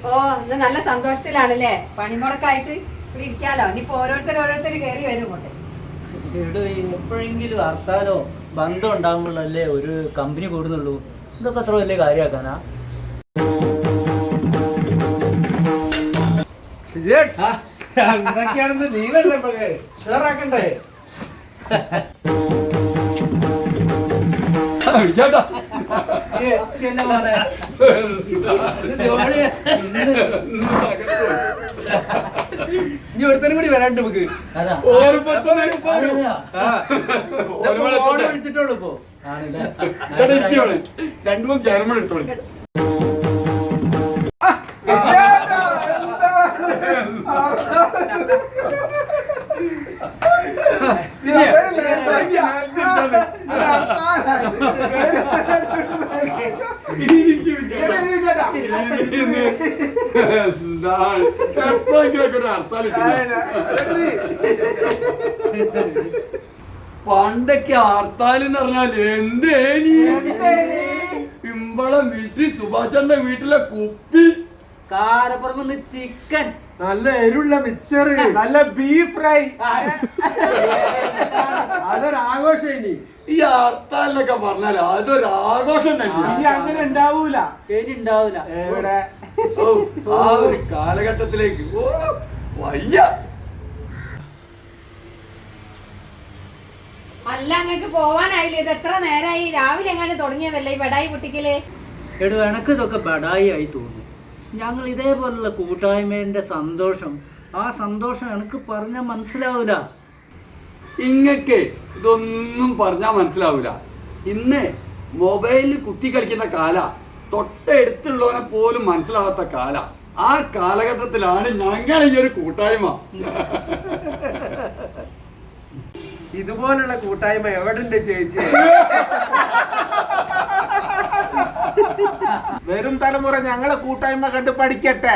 ഓ ഇത് നല്ല സന്തോഷത്തിലാണല്ലേ? പണിമുടക്കായിട്ട് ഇവിടെ ഇരിക്കാലോ. ഇനിയിപ്പോ ഓരോരുത്തർ കയറി വരും കൊണ്ട്. എപ്പോഴെങ്കിലും ഹർത്താലോ ബന്ധം ഉണ്ടാകുമ്പോഴല്ലേ ഒരു കമ്പനി കൂടുന്നുള്ളൂ. ഇതൊക്കെ അത്ര വലിയ കാര്യമാക്കാനാ? എന്തൊക്കെയാണെന്ന് ലീവല്ലേ ഷെയറാക്കണ്ടേ? ഇനി ഒരുത്തരും കൂടി വരാണ്ട് നമുക്ക് വിളിച്ചിട്ടുള്ളൂ ഇപ്പൊ. രണ്ടുമൂന്ന് ചേർമൺ എടുത്തോളൂ. പണ്ടൊക്കെ ഹർത്താലെന്ന് പറഞ്ഞാൽ എന്തേനി ഇമ്പളെ മിലിറ്ററി സുഭാഷന്റെ വീട്ടിലെ കുപ്പി, കാരപ്പുറമെന്ന് ചിക്കൻ, നല്ല എരിവുള്ള മിക്സർ, നല്ല ബീഫ് ഫ്രൈ. അതൊരാഘോഷം. ഇനി ഈ ഹർത്താലിനൊക്കെ പറഞ്ഞാൽ അതൊരാഘോഷം തന്നെ. ഇനി അങ്ങനെ ഉണ്ടാവൂല. ഇനി ഉണ്ടാവില്ല. എവിടെ ആ ഒരു കാലഘട്ടത്തിലേക്ക് വയ്യ. അല്ല, അങ്ങക്ക് പോവാനായില്ലേ? ഇത് എത്ര നേരമായി? രാവിലെ എങ്ങനെ തുടങ്ങിയതല്ലേ ഈ ബടായി പൊട്ടിക്കല്? എടോ എനക്ക് ഇതൊക്കെ ബടായി ആയി തോന്നുന്നു. ഞങ്ങൾ ഇതേപോലുള്ള കൂട്ടായ്മേന്റെ സന്തോഷം, ആ സന്തോഷം എനിക്ക് പറഞ്ഞാൽ മനസ്സിലാവൂല. ഇങ്ങക്ക് ഇതൊന്നും പറഞ്ഞാൽ മനസ്സിലാവൂല. ഇന്ന് മൊബൈലിൽ കുത്തി കളിക്കുന്ന കാല, തൊട്ടടുത്തുള്ളവനെ പോലും മനസ്സിലാവാത്ത കാല. ആ കാലഘട്ടത്തിലാണ് ഞങ്ങൾ ഈ ഒരു കൂട്ടായ്മ. ഇതുപോലുള്ള കൂട്ടായ്മ എവിടെയുണ്ട് ചേച്ചി? വരും തലമുറ ഞങ്ങളെ കൂട്ടായ്മ കണ്ട് പഠിക്കട്ടെ.